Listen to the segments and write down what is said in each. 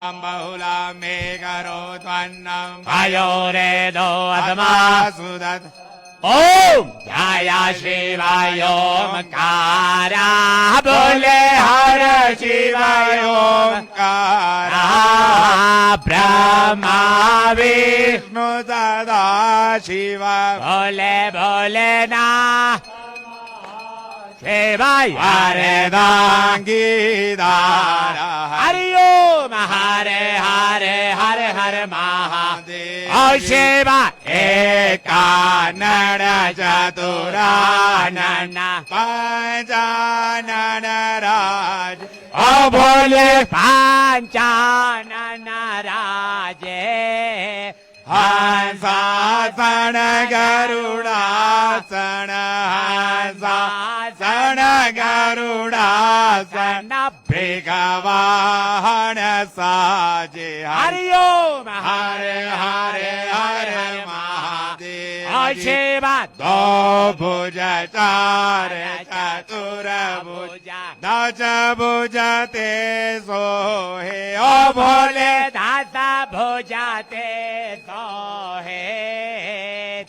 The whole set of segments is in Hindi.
बहुला मे करो त्वन्नम भयोरेदो अधमा सुदत ओम ध्याया शिवाय ओमकारा बोले हर शिवाय ओंकारा ब्रह्मा विष्णु सदा शिव बोले भोले ना शिवाय वरदांगी दारा हरि ओम हरे हरे हरे हरे महादेव ओ शिवा एकानन चतुरानन ना पंचानन राज ओ भोले पंचानन राजे हंसासन गरुडासन हंसासन गरुडासन भृगवाहन साजे हरि ओम हरे हरे हरे महादेव ओ शिवा दो भुज चार चतुर भुज दश भुज ते सोहे ओ भोले दाता भोजाते सोहे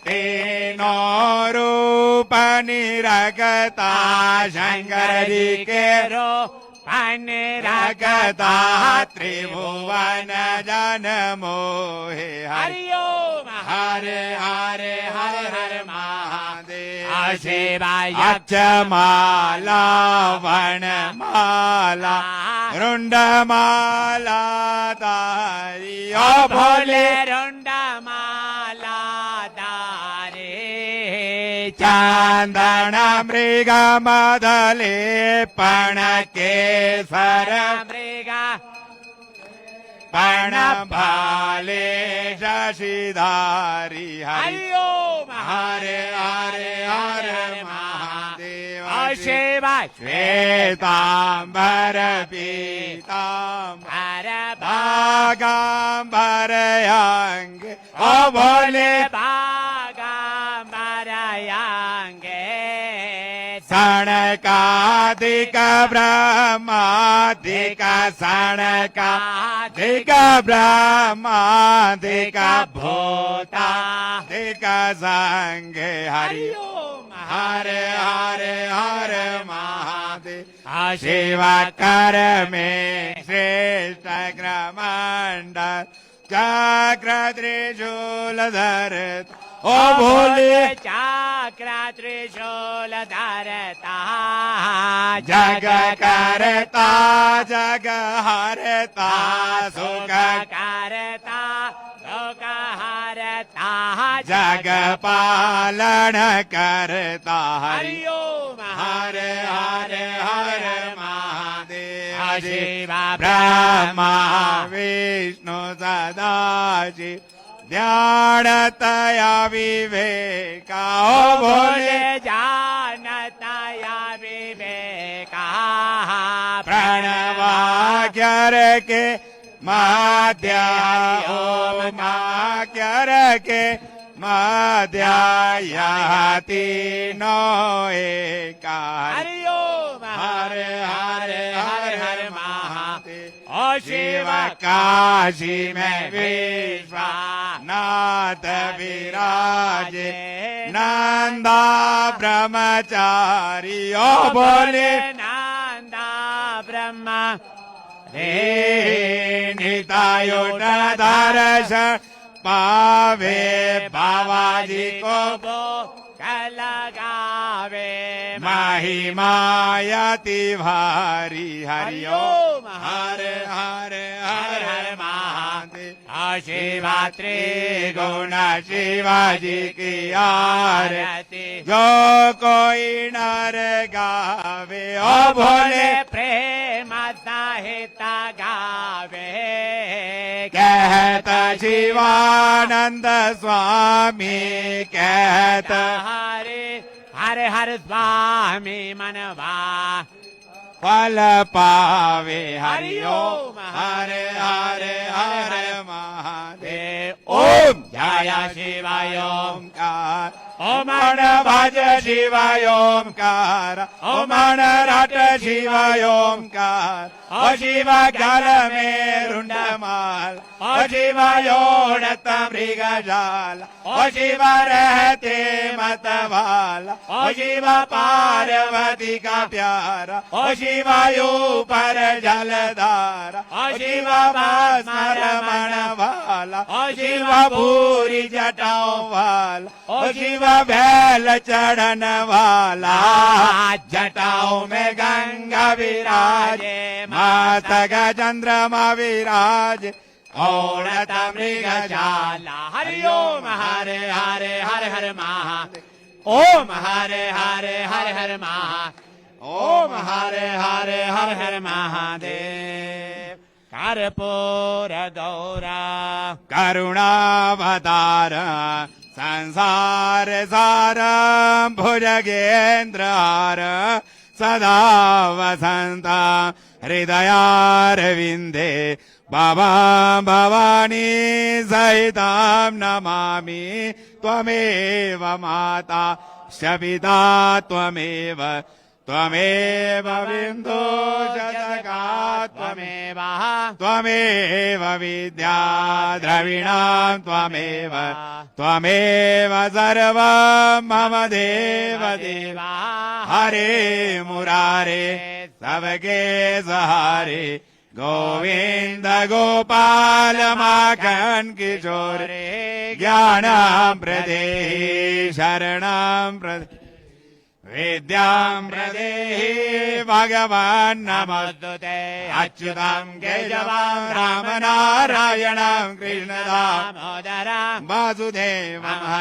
तीनों रूप निरगता शंकर जी के रो पन रगता त्रिभुवन जन मोहे हरि ओम हरे हरे हरे हरे महादेव शिवाय यक्ष माला वन माला रुंड माला तारी ओ भोले रुंडा माला दारे चंदन मृग मदले पण केसर मृगा पण भाले शशिधारी हरि हरि ओम हरे हरे हरे महादेव शिवाय श्वेतांबर पीतांबर हर भागांबर अंग ओ भोले भागा मरयांगे सनकादिक ब्रह्मादिक सनकादिक ब्रह्मादिक भूतादिक संग हरि ओम हरे हरे हरे महादेव शिव कर में श्रेष्ठ ग्रमंडल चक्र त्रिशूल धरत ओ भोले चक्र त्रिशूल धरता जग करता जग हरता सुख करता लोक हरता जग पालन करता हरि ओम हरे हरे हरे महादेव शिव ब्रह्मा विष्णु सदाशिव ध्यानतया विवेका ओ भोले जानता या विवेका प्रणवाक्यर के माध्या ओम आक्यर के माध्यायाति नो एका हरि ओम हरे हरे हरे हरे महादेव ओ शिव काशी में विश्वनाथ विराजे नंदा ब्रह्मचारी ओ भोले नंदा ब्रह्मा रे नितायुट दर्शन पावे बाबाजी को बो लगावे महिमायति भारी हरि ओम हरे हरे हरे हरे महादेव शिवात्री गुण शिवाजी की आरती आरती जो कोई नर गावे ओ भोले प्रेम सहित गावे कहत शिवानंद स्वामी कहत हरे हरे हरे स्वामी मनवा फल पावे हरि हरि ओम ओम हरे हरे हरे महादेव ओम जय शिवाय ओम ओमकार ओम ओम भज शिवाय ओमकार ओम रट शिवाय ओमकार शिव जल में रुंडमाल शिव योड़त मृगजाल शिव रहते मतवाल शिव पार्वती का प्यारा शिव ऊपर जलधार शिव रमण वाला शिव भूरी जटाओं वाला शिव बैल चढ़न वाला जटाओं में गंगा विराजे मातक चंद्रमा विराज ओढ़त मृगजाला हरि ओम हरे हरे हर हर महा ओम हरे हरे हर हर महा ओम हरे हरे हर हर महादेव कर्पूर गौरा करुणावतार संसार सार भुजगेन्द्रार सदा वसन्ता हृदयारविन्दे बाबा भवानी सहितां नमामि त्वमेव माता शपिता त्वमेव त्वमेव बिन्दु जगत्का त्वमेव त्वमेव विद्या द्रविणां त्वमेव त्वमेव सर्वं मम देव देव हरे मुरारे सबके सहारे गोविंद गोपाल माखन किशोर ज्ञानं प्रदेहि शरणं प्रदेहि विद्यां प्रदेहि भगवान् नमोस्तुते अच्युतं केशवं राम नारायणं कृष्णदामोदरं वासुदेवं हरे